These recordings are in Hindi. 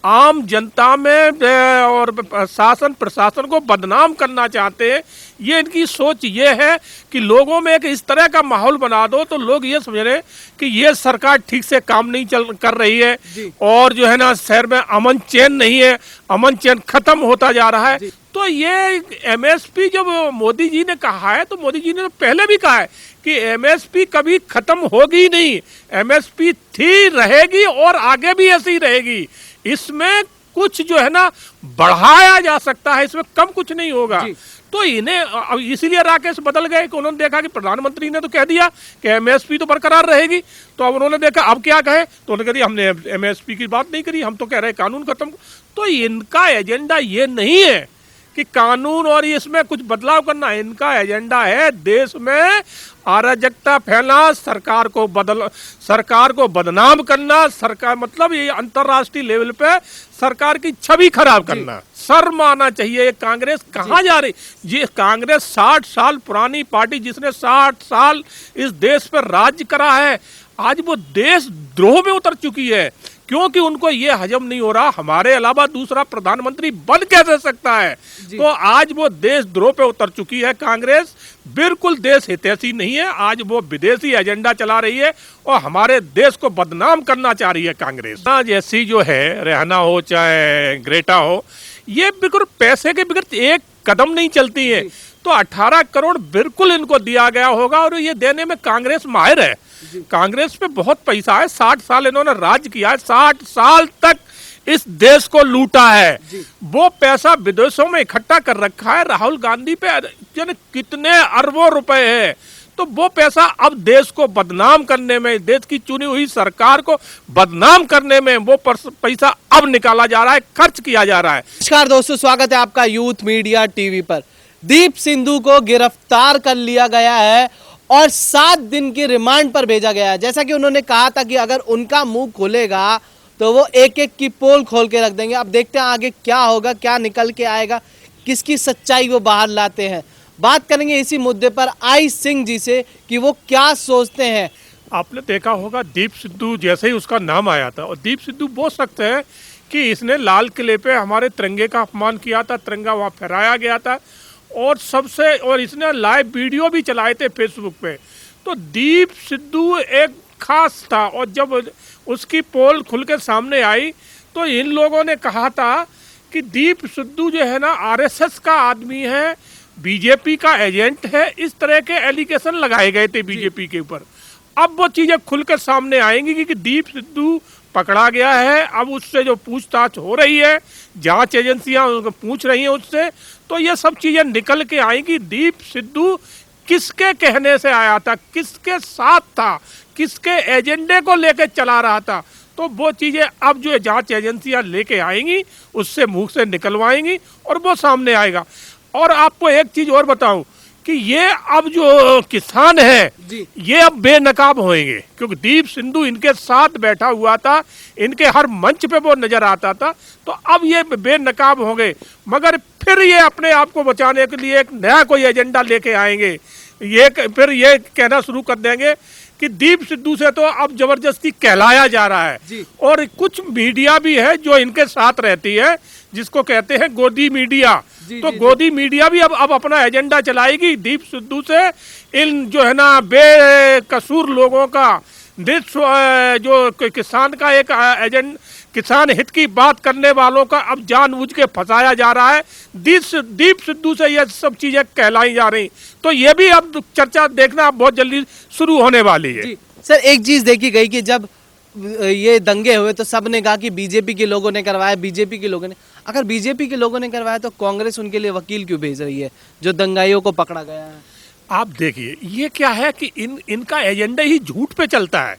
आम जनता में और शासन प्रशासन को बदनाम करना चाहते हैं। ये इनकी सोच ये है कि लोगों में एक इस तरह का माहौल बना दो तो लोग ये समझ रहे हैं कि ये सरकार ठीक से काम नहीं कर रही है और जो है ना शहर में अमन चैन नहीं है, अमन चैन खत्म होता जा रहा है। तो ये एमएसपी जब मोदी जी ने कहा है तो मोदी जी ने तो पहले भी कहा है कि एमएसपी कभी खत्म होगी ही नहीं, एमएसपी थी, रहेगी और आगे भी ऐसी ही रहेगी। इसमें कुछ जो है ना बढ़ाया जा सकता है, इसमें कम कुछ नहीं होगा। तो इन्हें इसीलिए राकेश बदल गए कि उन्होंने देखा कि प्रधानमंत्री ने तो कह दिया कि एमएसपी तो बरकरार रहेगी, तो अब उन्होंने देखा अब क्या कहे तो उन्होंने कह दिया हमने एमएसपी की बात नहीं करी, हम तो कह रहे हैं कानून खत्म। तो इनका एजेंडा ये नहीं है कि कानून और इसमें कुछ बदलाव करना, इनका एजेंडा है देश में अराजकता फैलना, सरकार को बदनाम करना, सरकार मतलब ये अंतर्राष्ट्रीय लेवल पे सरकार की छवि खराब करना। शर्म आना चाहिए। कांग्रेस कहाँ जा रही? ये कांग्रेस 60 साल पुरानी पार्टी जिसने 60 साल इस देश पर राज्य करा है, आज वो देशद्रोह में उतर चुकी है क्योंकि उनको ये हजम नहीं हो रहा हमारे अलावा दूसरा प्रधानमंत्री बन कैसे सकता है। तो आज वो देशद्रोह पे उतर चुकी है कांग्रेस, बिल्कुल देश हितैषी नहीं है। आज वो विदेशी एजेंडा चला रही है और हमारे देश को बदनाम करना चाह रही है कांग्रेस। जैसी जो है रेहाना हो चाहे ग्रेटा हो, ये बिल्कुल पैसे के बगैर एक कदम नहीं चलती है। तो 18 करोड़ बिल्कुल इनको दिया गया होगा और ये देने में कांग्रेस माहिर है। कांग्रेस पे बहुत पैसा है, 60 साल इन्होंने राज किया है, 60 साल तक इस देश को लूटा है। वो पैसा विदेशों में इकट्ठा कर रखा है। राहुल गांधी पे कितने अरबों रुपए है, तो वो पैसा अब देश को बदनाम करने में, देश की चुनी हुई सरकार को बदनाम करने में वो पैसा अब निकाला जा रहा है, खर्च किया जा रहा है। नमस्कार दोस्तों, स्वागत है आपका यूथ मीडिया टीवी पर। दीप सिंधु को गिरफ्तार कर लिया गया है और 7 दिन की रिमांड पर भेजा गया है। जैसा कि उन्होंने कहा था कि अगर उनका मुंह खोलेगा तो वो एक एक की पोल खोल के रख देंगे। अब देखते हैं आगे क्या होगा, क्या निकल के आएगा, किसकी सच्चाई वो बाहर लाते हैं। बात करेंगे इसी मुद्दे पर आई सिंह जी से कि वो क्या सोचते हैं। आपने देखा होगा दीप सिद्धू जैसे ही उसका नाम आया था, और दीप सिद्धू वो शख्स है कि इसने लाल किले पे हमारे तिरंगे का अपमान किया था, तिरंगा वहाँ फहराया गया था और इसने लाइव वीडियो भी चलाए थे फेसबुक पे। तो दीप सिद्धू एक खास था और जब उसकी पोल खुल के सामने आई तो इन लोगों ने कहा था कि दीप सिद्धू जो है ना आरएसएस का आदमी है, बीजेपी का एजेंट है, इस तरह के एलिगेशन लगाए गए थे बीजेपी के ऊपर। अब वो चीजें खुलकर सामने आएंगी कि दीप सिद्धू पकड़ा गया है, अब उससे जो पूछताछ हो रही है, जांच एजेंसियां पूछ रही हैं उससे, तो ये सब चीजें निकल के आएंगी। दीप सिद्धू किसके कहने से आया था, किसके साथ था, किसके एजेंडे को लेकर चला रहा था, तो वो चीजें अब जो जांच एजेंसियां लेके आएंगी उससे मुंह से निकलवाएंगी और वो सामने आएगा। और आपको एक चीज और बताऊं कि ये अब जो किसान है ये अब बेनकाब होंगे क्योंकि दीप सिंधु इनके साथ बैठा हुआ था, इनके हर मंच पे वो नजर आता था, तो अब ये बेनकाब होंगे। मगर फिर ये अपने आप को बचाने के लिए एक नया कोई एजेंडा लेके आएंगे। फिर ये कहना शुरू कर देंगे कि दीप सिद्धू से तो अब जबरदस्ती कहलाया जा रहा है। और कुछ मीडिया भी है जो इनके साथ रहती है जिसको कहते हैं गोदी मीडिया। तो गोदी मीडिया भी अब अपना एजेंडा चलाएगी दीप सिद्धू से। इन जो है ना बेकसूर लोगों का जो किसान का एक एजेंट, किसान हित की बात करने वालों का अब जानबूझ के फंसाया जा रहा है। दीप सिद्धू से ये सब चीजें कहलाई जा रही, तो ये भी अब चर्चा देखना बहुत जल्दी शुरू होने वाली है। सर एक चीज देखी गई कि जब ये दंगे हुए तो सब ने कहा कि बीजेपी के लोगों ने करवाया, बीजेपी के लोगों ने। अगर बीजेपी के लोगों ने करवाया तो कांग्रेस उनके लिए वकील क्यों भेज रही है जो दंगाइयों को पकड़ा गया है? आप देखिए ये क्या है कि इनका एजेंडा ही झूठ पे चलता है।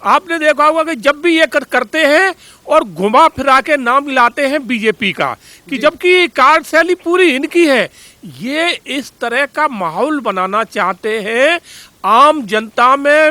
आपने देखा होगा कि जब भी ये करते हैं और घुमा फिरा के नाम मिलाते हैं बीजेपी का, कि जबकि कार्यशैली पूरी इनकी है। ये इस तरह का माहौल बनाना चाहते हैं आम जनता में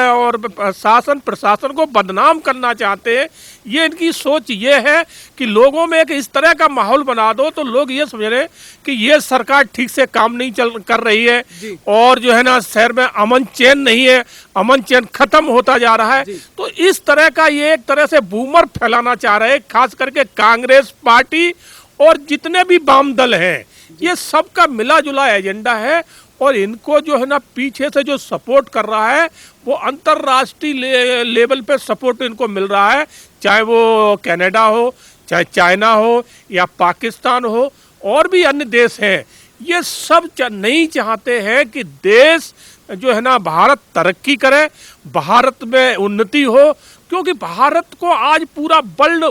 और शासन प्रशासन को बदनाम करना चाहते हैं। ये इनकी सोच ये है कि लोगों में एक इस तरह का माहौल बना दो तो लोग ये समझ रहे हैं कि ये सरकार ठीक से काम नहीं कर रही है और जो है ना शहर में अमन चैन नहीं है, अमन चैन खत्म होता जा रहा है। तो इस तरह का ये एक तरह से बूमर फैलाना चाह रहे हैं, खास करके कांग्रेस पार्टी और जितने भी वाम दल हैं, ये सबका मिला जुला एजेंडा है। और इनको जो है ना पीछे से जो सपोर्ट कर रहा है वो अंतर्राष्ट्रीय लेवल पे सपोर्ट इनको मिल रहा है, चाहे वो कनाडा हो, चाहे चाइना हो या पाकिस्तान हो और भी अन्य देश हैं। ये सब नहीं चाहते हैं कि देश जो है ना भारत तरक्की करे, भारत में उन्नति हो, क्योंकि भारत को आज पूरा वर्ल्ड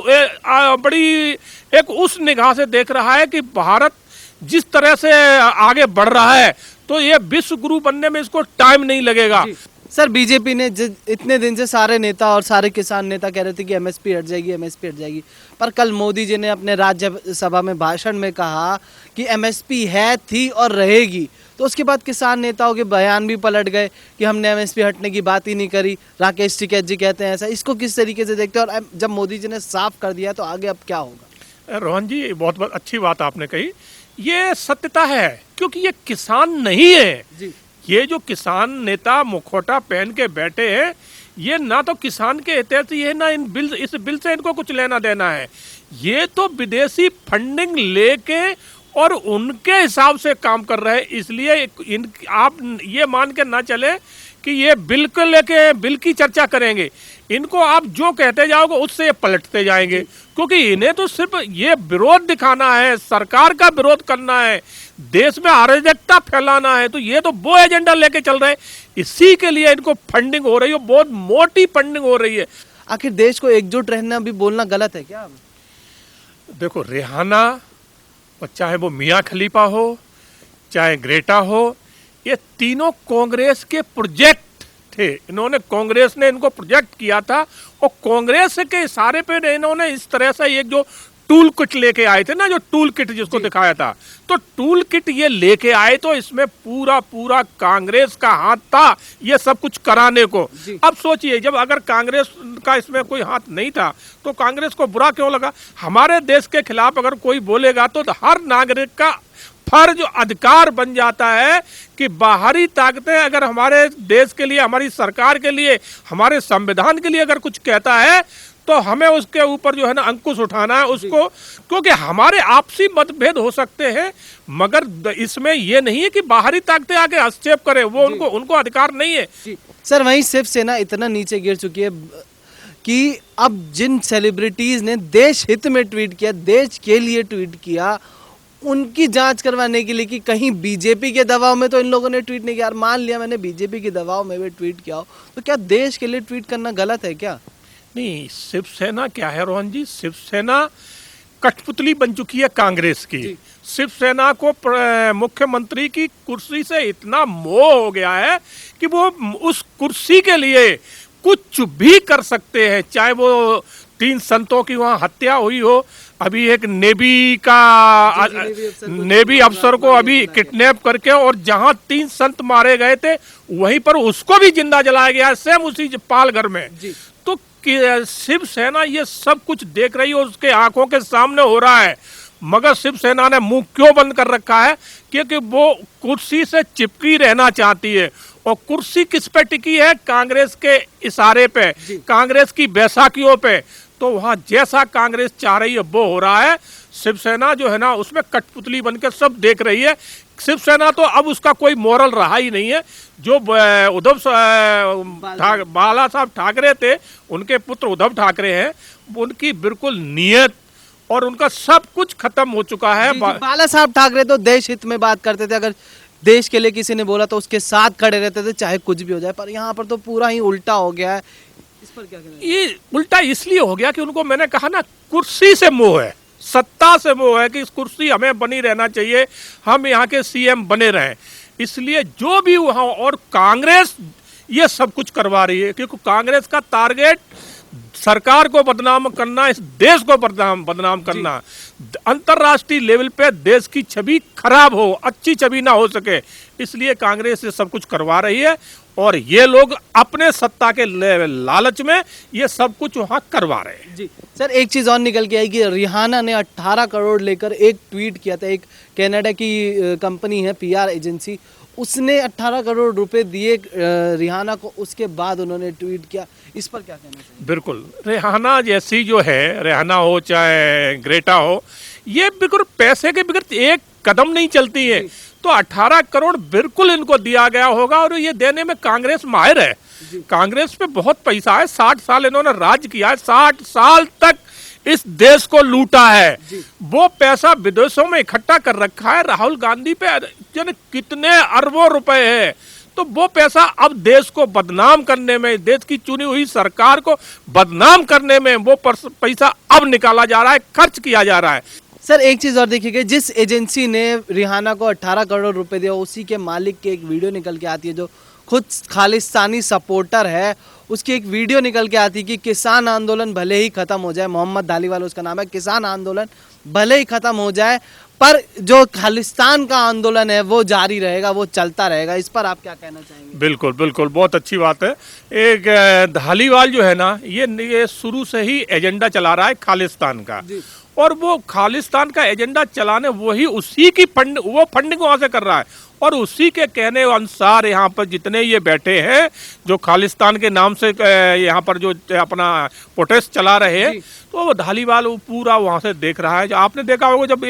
बड़ी एक उस निगाह से देख रहा है कि भारत जिस तरह से आगे बढ़ रहा है तो ये विश्व गुरु बनने में इसको टाइम नहीं लगेगा। सर बीजेपी ने इतने दिन से सारे नेता और सारे किसान नेता कह रहे थे कि एमएसपी हट जाएगी, एमएसपी हट जाएगी, पर कल मोदी जी ने अपने राज्यसभा में भाषण में कहा कि एमएसपी है, थी और रहेगी। तो उसके बाद किसान नेताओं के बयान भी पलट गए कि हमने एमएसपी हटने की बात ही नहीं करी। राकेश टिकैत जी कहते हैं ऐसा। इसको किस तरीके से देखते हैं और जब मोदी जी ने साफ कर दिया तो आगे अब क्या होगा? रोहन जी, बहुत अच्छी बात आपने कही। ये सत्यता है क्योंकि ये किसान नहीं है जी। ये जो किसान नेता मुखौटा पहन के बैठे हैं, ये ना तो किसान के हित से, ये ना इस बिल से इनको कुछ लेना देना है। ये तो विदेशी फंडिंग लेके और उनके हिसाब से काम कर रहे हैं। इसलिए आप ये मान के ना चले कि ये बिल को लेके बिल की चर्चा करेंगे। इनको आप जो कहते जाओगे उससे ये पलटते जाएंगे, क्योंकि इन्हें तो सिर्फ ये विरोध दिखाना है, सरकार का विरोध करना है, देश में अराजकता फैलाना है। तो ये तो वो एजेंडा लेके चल रहे हैं, इसी के लिए इनको फंडिंग हो रही है, बहुत मोटी फंडिंग हो रही है। आखिर देश को एकजुट रहना भी बोलना गलत है क्या? देखो, रिहाना और चाहे वो मियां खलीफा हो, चाहे ग्रेटा हो, ये तीनों कांग्रेस के प्रोजेक्ट थे। इन्होंने, कांग्रेस ने इनको प्रोजेक्ट किया था और कांग्रेस के इशारे पे इन्होंने इस तरह से एक जो टूल किट लेके आए थे ना, जो टूल किट जिसको दिखाया था, तो टूल किट ये लेके आए तो इसमें पूरा पूरा कांग्रेस का हाथ था ये सब कुछ कराने को। अब सोचिए, जब अगर कांग्रेस का इसमें कोई हाथ नहीं था तो कांग्रेस को बुरा क्यों लगा? हमारे देश के खिलाफ अगर कोई बोलेगा तो हर नागरिक का फर्ज अधिकार बन जाता है कि बाहरी ताकतें अगर हमारे देश के लिए, हमारी सरकार के लिए, हमारे संविधान के लिए अगर कुछ कहता है तो हमें उसके ऊपर जो है ना अंकुश उठाना है उसको, क्योंकि हमारे आपसी मतभेद हो सकते हैं मगर इसमें यह नहीं है कि बाहरी ताकतें आके हस्तक्षेप करें, वो उनको अधिकार नहीं है। सर वहीं शिवसेना इतना नीचे गिर चुकी है कि अब जिन सेलिब्रिटीज ने देश हित में ट्वीट किया, देश के लिए ट्वीट किया, उनकी जांच करवाने के लिए कि कहीं बीजेपी के दबाव में तो इन लोगों ने ट्वीट नहीं किया। मान लिया मैंने बीजेपी के दबाव में भी ट्वीट किया हो तो क्या देश के लिए ट्वीट करना गलत है क्या? नहीं, शिवसेना क्या है रोहन जी, शिवसेना कठपुतली बन चुकी है कांग्रेस की। शिवसेना को मुख्यमंत्री की कुर्सी से इतना मोह हो गया है कि वो उस कुर्सी के लिए कुछ भी कर सकते हैं, चाहे वो 3 संतों की वहां हत्या हुई हो, अभी एक नेवी अफसर को अभी किडनैप करके और जहां 3 संत मारे गए थे वहीं पर उसको भी जिंदा जलाया गया, सेम उसी पालघर में। तो शिवसेना ये सब कुछ देख रही है, उसके आंखों के सामने हो रहा है, मगर शिवसेना ने मुंह क्यों बंद कर रखा है? क्योंकि वो कुर्सी से चिपकी रहना चाहती है। और कुर्सी किस पे टिकी है? कांग्रेस के इशारे पे, कांग्रेस की बैसाखियों पे। तो वहां जैसा कांग्रेस चाह रही है वो हो रहा है। शिवसेना जो है ना उसमें कठपुतली बनकर सब देख रही है। शिवसेना तो अब उसका कोई मोरल रहा ही नहीं है। जो बाला साहब ठाकरे थे, उनके पुत्र उद्धव ठाकरे हैं, उनकी बिल्कुल नियत और उनका सब कुछ खत्म हो चुका है। बाला साहब ठाकरे तो देश हित में बात करते थे, अगर देश के लिए किसी ने बोला तो उसके साथ खड़े रहते थे चाहे कुछ भी हो जाए, पर यहाँ पर तो पूरा ही उल्टा हो गया है। इस पर क्या कहना है? ये उल्टा इसलिए हो गया कि उनको, मैंने कहा ना, कुर्सी से मोह है, सत्ता से मोह है कि इस कुर्सी हमें बनी रहना चाहिए, हम यहाँ के सीएम बने रहें। इसलिए जो भी वहाँ, और कांग्रेस ये सब कुछ करवा रही है क्योंकि कांग्रेस का टारगेट सरकार को बदनाम करना, इस देश को बदनाम करना, अंतर्राष्ट्रीय लेवल पे देश की छवि खराब हो, अच्छी छवि ना हो सके, इसलिए कांग्रेस ये सब कुछ करवा रही है। और ये लोग अपने सत्ता के लालच में ये सब कुछ वहां करवा रहे हैं। जी सर, एक चीज़ और निकल के आई कि रिहाना ने 18 करोड़ लेकर एक ट्वीट किया था। एक कनाडा की कंपनी है PR एजेंसी, उसने 18 करोड़ रुपए दिए रिहाना को, उसके बाद उन्होंने ट्वीट किया। इस पर क्या कहना चाहिए? बिल्कुल, रेहाना जैसी जो है, रेहाना हो चाहे ग्रेटा हो, ये बिल्कुल पैसे के बगैर एक कदम नहीं चलती है। तो 18 करोड़ बिल्कुल इनको दिया गया होगा और ये देने में कांग्रेस माहिर है। कांग्रेस पे बहुत पैसा है, 60 साल इन्होंने राज किया है, 60 साल तक इस देश को लूटा है। वो पैसा विदेशों में इकट्ठा कर रखा है। राहुल गांधी पे कितने अरबों रुपए है, तो वो पैसा अब देश को बदनाम करने में, देश की चुनी हुई सरकार को बदनाम करने में वो पैसा अब निकाला जा रहा है, खर्च किया जा रहा है। सर एक चीज़ और देखिए कि जिस एजेंसी ने रिहाना को 18 करोड़ रुपए दिया, उसी के मालिक की एक वीडियो निकल के आती है जो खुद खालिस्तानी सपोर्टर है। उसकी एक वीडियो निकल के आती है कि किसान आंदोलन भले ही ख़त्म हो जाए, मोहम्मद धालीवाल उसका नाम है, किसान आंदोलन भले ही ख़त्म हो जाए पर जो खालिस्तान का आंदोलन है वो जारी रहेगा, वो चलता रहेगा। इस पर आप क्या कहना चाहेंगे? बिल्कुल बिल्कुल, बहुत अच्छी बात है। एक धालीवाल जो है ना, ये शुरू से ही एजेंडा चला रहा है खालिस्तान का, और वो खालिस्तान का एजेंडा चलाने वही उसी की फंडिंग वहां से कर रहा है। और उसी के कहने अनुसार यहाँ पर जितने ये बैठे हैं जो खालिस्तान के नाम से यहाँ पर जो अपना प्रोटेस्ट चला रहे हैं, तो वो धालीवाल वो पूरा वहाँ से देख रहा है। जो आपने देखा होगा जब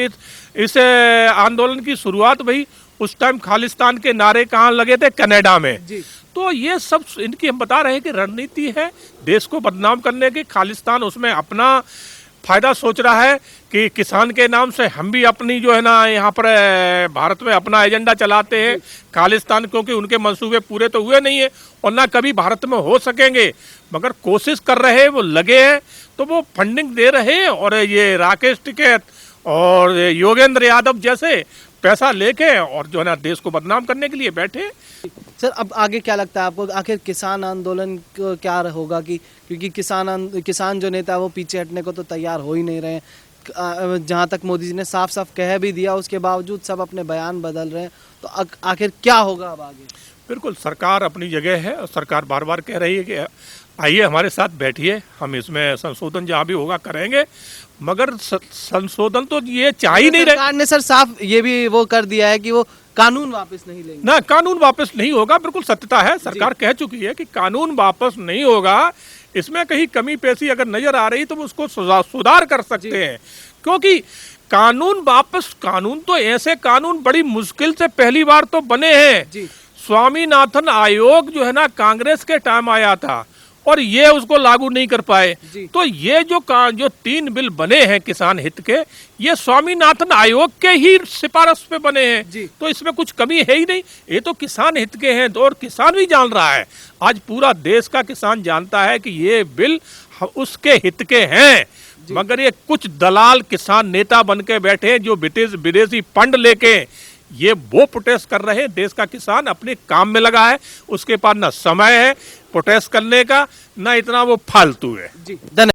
इस आंदोलन की शुरुआत हुई, उस टाइम खालिस्तान के नारे कहाँ लगे थे? कनाडा में। तो ये सब इनकी हम बता रहे हैं कि रणनीति है देश को बदनाम करने की। खालिस्तान उसमें अपना फायदा सोच रहा है कि किसान के नाम से हम भी अपनी जो है ना यहाँ पर भारत में अपना एजेंडा चलाते हैं। खालिस्तान क्योंकि उनके मंसूबे पूरे तो हुए नहीं है और ना कभी भारत में हो सकेंगे, मगर कोशिश कर रहे हैं, वो लगे हैं, तो वो फंडिंग दे रहे हैं। और ये राकेश टिकैत और योगेंद्र यादव जैसे पैसा लेके और जो है ना देश को बदनाम करने के लिए बैठे। सर अब आगे क्या लगता है आपको, आखिर किसान आंदोलन को क्या होगा? कि क्योंकि किसान जो नेता है वो पीछे हटने को तो तैयार हो ही नहीं रहे हैं। जहाँ तक मोदी जी ने साफ साफ कह भी दिया, उसके बावजूद सब अपने बयान बदल रहे हैं। तो आखिर क्या होगा अब आगे? बिल्कुल, सरकार अपनी जगह है और सरकार बार बार कह रही है कि आइए हमारे साथ बैठिए, हम इसमें संशोधन जहाँ भी होगा करेंगे, मगर संशोधन तो ये चाह ही नहीं रहे। सरकार ने सर साफ ये भी वो कर दिया है कि वो कानून वापस नहीं लेंगे। ना, कानून वापस नहीं होगा, बिल्कुल सत्यता है। सरकार कह चुकी है कि कानून वापस नहीं होगा। इसमें कहीं कमी पेशी अगर नजर आ रही तो उसको सुधार कर सकते हैं, क्योंकि कानून तो ऐसे कानून बड़ी मुश्किल से पहली बार तो बने हैं। स्वामीनाथन आयोग जो है ना कांग्रेस के टाइम आया था और ये उसको लागू नहीं कर पाए। तो ये जो 3 बिल बने हैं किसान हित के, ये स्वामीनाथन आयोग के ही सिफारिश पे बने हैं। तो इसमें कुछ कमी है ही नहीं, ये तो किसान हित के हैं। और किसान भी जान रहा है, आज पूरा देश का किसान जानता है कि ये बिल उसके हित के हैं। मगर ये कुछ दलाल किसान नेता बन के बैठे जो विदेशी फंड लेके ये वो प्रोटेस्ट कर रहे हैं। देश का किसान अपने काम में लगा है, उसके पास ना समय है प्रोटेस्ट करने का, ना इतना वो फालतू है। धन्यवाद।